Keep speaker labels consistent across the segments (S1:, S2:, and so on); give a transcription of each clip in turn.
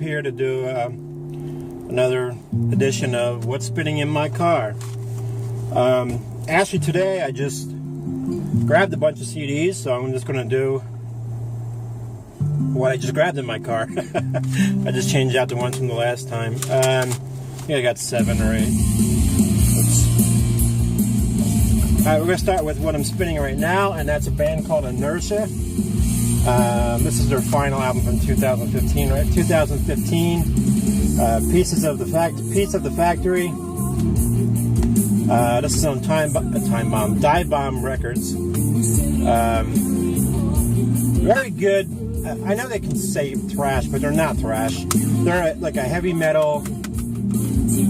S1: here to do another edition of What's Spinning in My Car. Actually, today I just grabbed a bunch of CDs, so I'm just going to do what I just grabbed in my car. I just changed out the ones from the last time. Yeah, I got 7 or 8. Alright, we're going to start with what I'm spinning right now, and that's a band called Inertia. This is their final album from 2015, right? 2015. Piece of the Factory. This is on Dive Bomb Records. Very good. I know they can say thrash, but they're not thrash. They're like a heavy metal,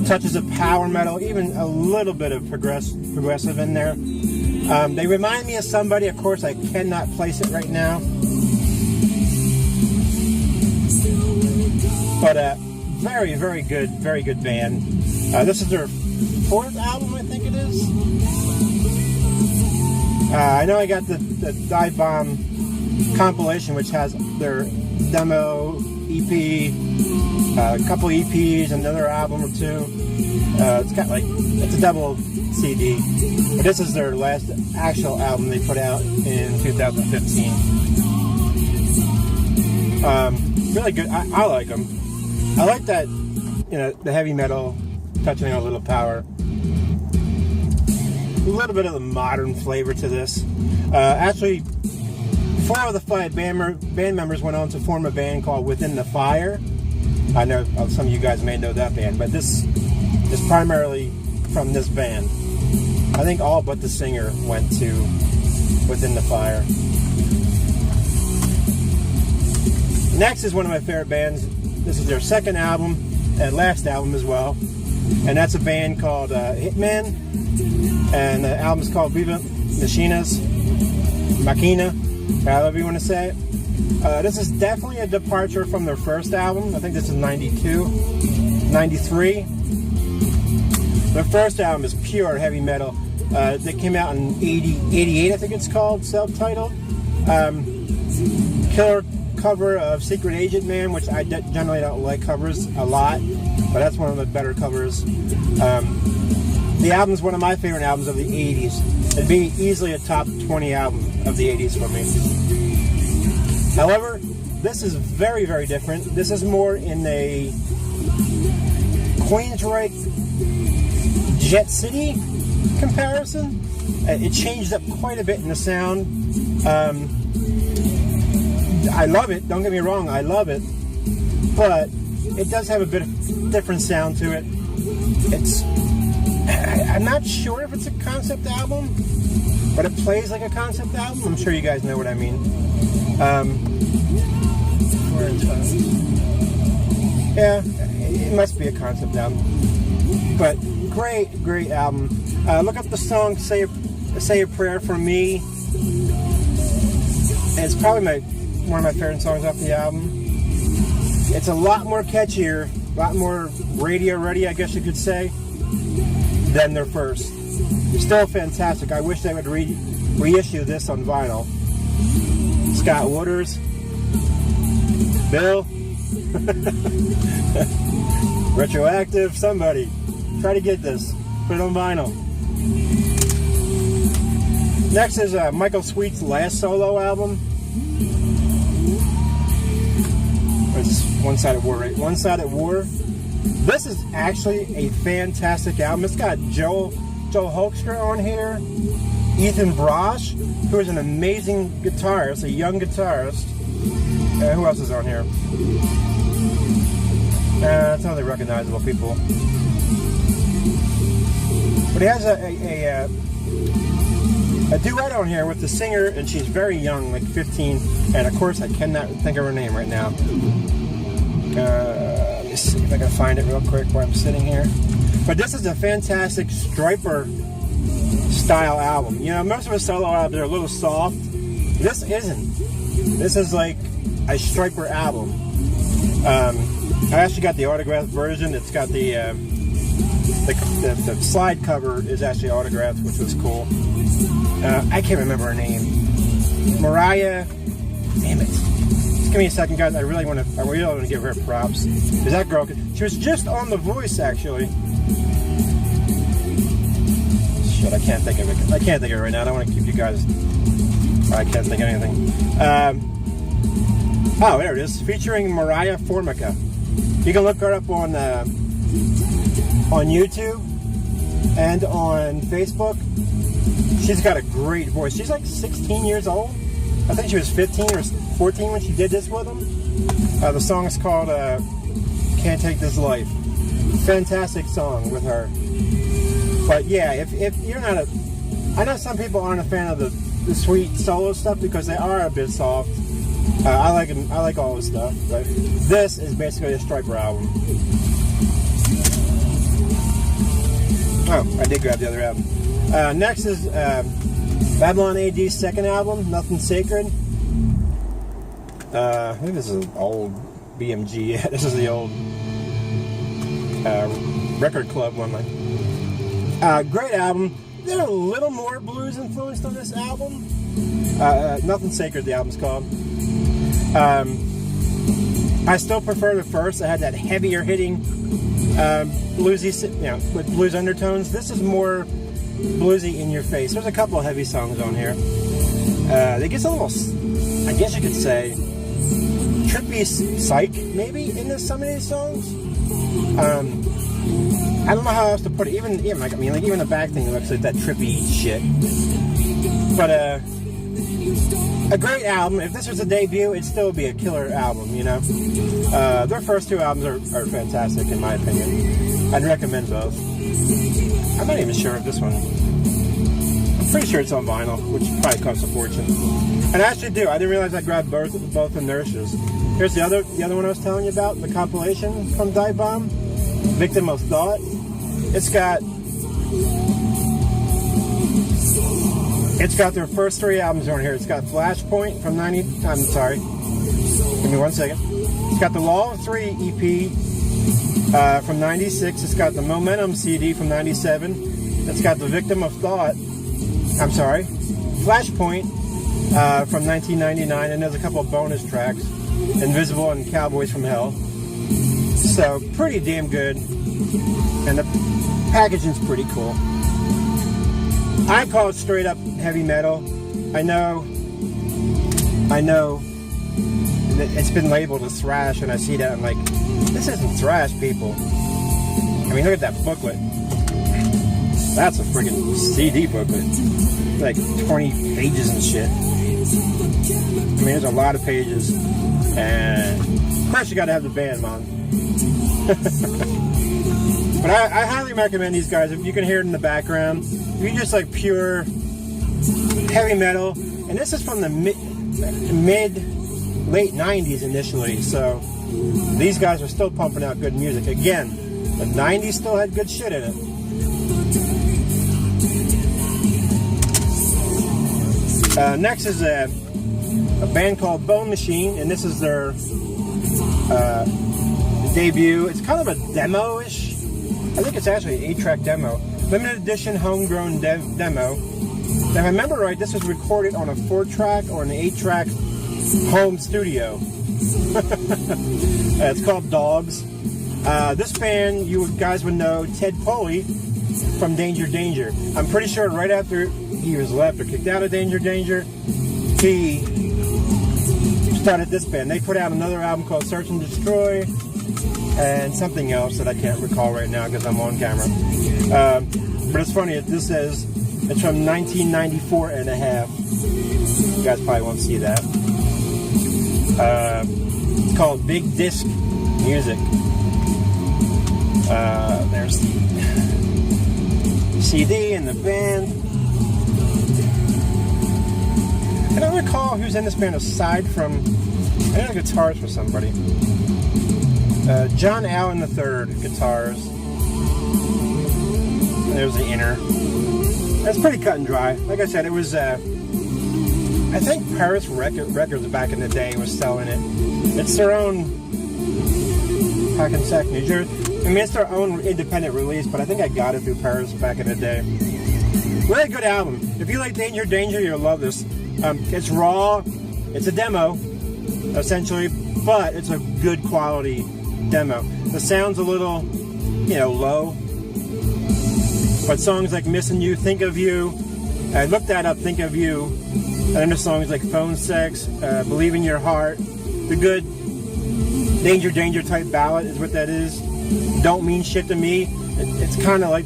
S1: touches of power metal, even a little bit of progressive in there. They remind me of somebody. Of course, I cannot place it right now. But very, very good band. This is their 4th album, I think it is. I know I got the Dive Bomb compilation, which has their demo EP, a couple EPs, another album or two. It's a double CD. But this is their last actual album they put out in 2015. Really good. I like them. I like that, the heavy metal touching on a little power. A little bit of the modern flavor to this. Actually, 4 of the 5 band members went on to form a band called Within the Fire. I know some of you guys may know that band, but this is primarily from this band. I think all but the singer went to Within the Fire. Next is one of my favorite bands. This is their 2nd album and last album as well, and that's a band called Hitman, and the album is called Viva Machina, however you want to say it. This is definitely a departure from their first album. I think this is 93. Their first album is pure heavy metal. They came out in 88, I think it's called, self-titled. Killer cover of Secret Agent Man, which I generally don't like covers a lot, but that's one of the better covers. The album's one of my favorite albums of the 80s. It'd be easily a top 20 album of the 80s for me. However, this is very, very different. This is more in a Queensryche Jet City comparison. It changed up quite a bit in the sound. I love it, don't get me wrong, I love it, but it does have a bit of different sound to it. I'm not sure if it's a concept album, but it plays like a concept album. I'm sure you guys know what I mean. Yeah, it must be a concept album, but great album. Look up the song Say a Prayer for Me. It's probably one of my favorite songs off the album. It's a lot more catchier, a lot more radio ready, I guess you could say, than their first. Still fantastic. I wish they would reissue this on vinyl. Scott Wooders, Bill, Retroactive, somebody. Try to get this. Put it on vinyl. Next is Michael Sweet's last solo album. It's One Sided War, right? One Sided War. This is actually a fantastic album. It's got Joel Hoekstra on here, Ethan Brosh, who is an amazing guitarist, a young guitarist. Who else is on here? It's not really recognizable people. But he has a duet on here with the singer, and she's very young, like 15. And of course, I cannot think of her name right now. Let me see if I can find it real quick while I'm sitting here. But this is a fantastic Stryper style album. Most of his solo albums are a little soft. This isn't. This is like a Stryper album. I actually got the autographed version. It's got the slide cover is actually autographed, which was cool. I can't remember her name. Mariah. Damn it. give me a second, guys. I really want to give her props. Because that girl, she was just on The Voice, actually. Shit, I can't think of it. I can't think of it right now. I don't want to keep you guys. I can't think of anything. Oh, there it is. Featuring Mariah Formica. You can look her up on YouTube and on Facebook. She's got a great voice. She's like 16 years old. I think she was 15 or 14 when she did this with them. The song is called Can't Take This Life. Fantastic song with her. But yeah, if you're not a... I know some people aren't a fan of the sweet solo stuff because they are a bit soft. I like them. I like all this stuff. But this is basically a Stryper album. Oh, I did grab the other album. Next is Babylon AD's second album, Nothing Sacred. I think this is an old BMG. Yeah, this is the old Record Club one. Great album. They're a little more blues influenced on this album. Nothing Sacred, the album's called. I still prefer the first. It had that heavier hitting bluesy, with blues undertones. This is more bluesy in your face. There's a couple of heavy songs on here. It gets a little, I guess you could say, trippy psych maybe in some of these songs. I don't know how else to put it. Even the back thing looks like that trippy shit. But a great album. If this was a debut, it'd still be a killer album, you know. Their first two albums are fantastic in my opinion. I'd recommend both. I'm not even sure if this one... I'm pretty sure it's on vinyl, which probably costs a fortune. And I actually do. I didn't realize I grabbed both Inertias. Here's the other one I was telling you about, the compilation from Dive Bomb, Victim of Thought. It's got their first three albums on here. It's got Flashpoint from 90... I'm sorry. Give me 1 second. It's got the Law of Three EP from 96. It's got the Momentum CD from 97. It's got the Victim of Thought... I'm sorry. Flashpoint from 1999. And there's a couple of bonus tracks. Invisible and Cowboys from Hell. So, pretty damn good. And the packaging's pretty cool. I call it straight up heavy metal. I know it's been labeled as thrash, and I see that I'm like, this isn't thrash, people. I mean, look at that booklet. That's a freaking CD booklet. Like 20 pages and shit. I mean, there's a lot of pages, and of course you gotta have the band, man. But I highly recommend these guys. If you can hear it in the background, if you just like pure heavy metal, and this is from the late 90s initially, so these guys are still pumping out good music. Again, the 90s still had good shit in it. Next is a band called Bone Machine, and this is their debut. It's kind of a demo-ish. I think it's actually an 8-track demo. Limited edition homegrown demo. If I remember right, this was recorded on a 4-track or an 8-track home studio. It's called Dogs. This band, you guys would know Ted Poley from Danger Danger. I'm pretty sure right after he was left or kicked out of Danger Danger, he started this band. They put out another album called Search and Destroy, and something else that I can't recall right now because I'm on camera. But it's funny, this says it's from 1994 and a half. You guys probably won't see that. It's called Big Disc Music. There's the CD and the band. I don't recall who's in this band aside from... I know the guitars for somebody. John Allen III, guitars. There's the inner. That's pretty cut and dry. Like I said, it was... I think Paris Records back in the day was selling it. It's their own... Hackensack, New Jersey. I mean, it's their own independent release, but I think I got it through Paris back in the day. Really good album. If you like Danger Danger, you'll love this. It's raw. It's a demo. essentially, but it's a good quality demo. The sound's a little, you know, low, but songs like Missing You, Think of You, I looked that up, Think of You, and then the songs like Phone Sex, Believe in Your Heart, the good Danger Danger type ballad is what that is. Don't Mean Shit to Me. It's kind of like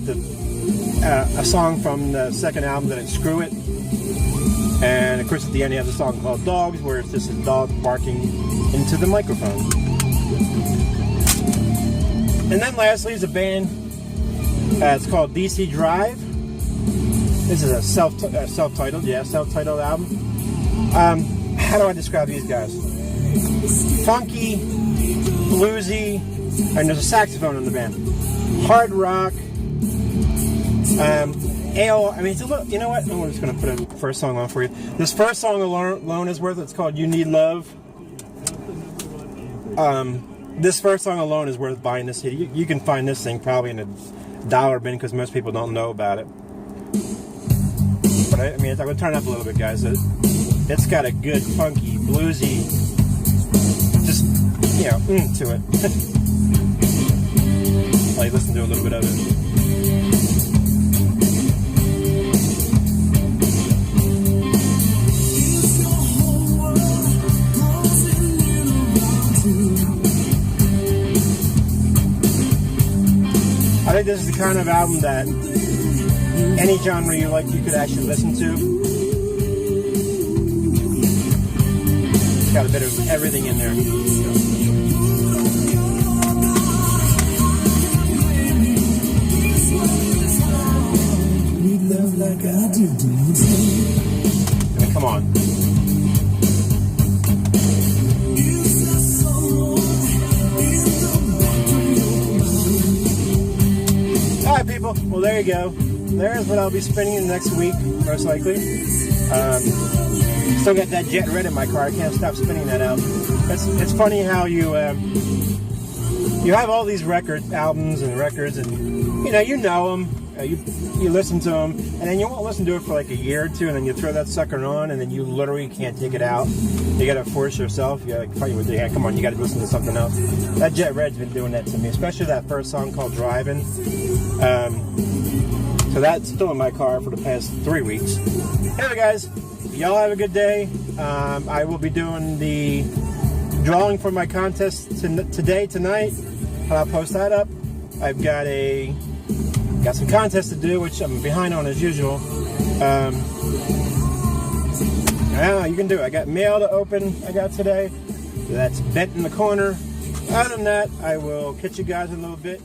S1: a song from the second album, that is Screw It. And of course at the end you have a song called Dogs, where it's just a dog barking into the microphone. And then lastly is a band, it's called DC Drive. This is a self-titled album. How do I describe these guys? Funky, bluesy, and there's a saxophone in the band. Hard rock. I mean, it's a little, you know what? I'm just going to put a first song on for you. This first song alone is worth it. It's called You Need Love. This first song alone is worth buying this CD. You can find this thing probably in a dollar bin because most people don't know about it. But I mean, I'm going to turn it up a little bit, guys. It's got a good, funky, bluesy, just, you know, to it. I'll listen to a little bit of it. I think this is the kind of album that any genre you like, you could actually listen to. It's got a bit of everything in there. I mean, come on. Alright, people. Well, there you go. There's what I'll be spinning next week, most likely. Still got that Jet Red in my car. I can't stop spinning that out. It's funny how you have all these albums and records, and you know them. You listen to them, and then you won't listen to it for like a year or two, and then you throw that sucker on, and then you literally can't take it out. You gotta force yourself. You gotta fight with your hand. Come on, you gotta listen to something else. That Jet Red's been doing that to me, especially that first song called Driving. So that's still in my car for the past 3 weeks. Anyway, guys, y'all have a good day. I will be doing the drawing for my contest tonight. I'll post that up. I've got some contests to do, which I'm behind on as usual. You can do it. I got mail to open. I got today. That's bent in the corner. Other than that, I will catch you guys in a little bit.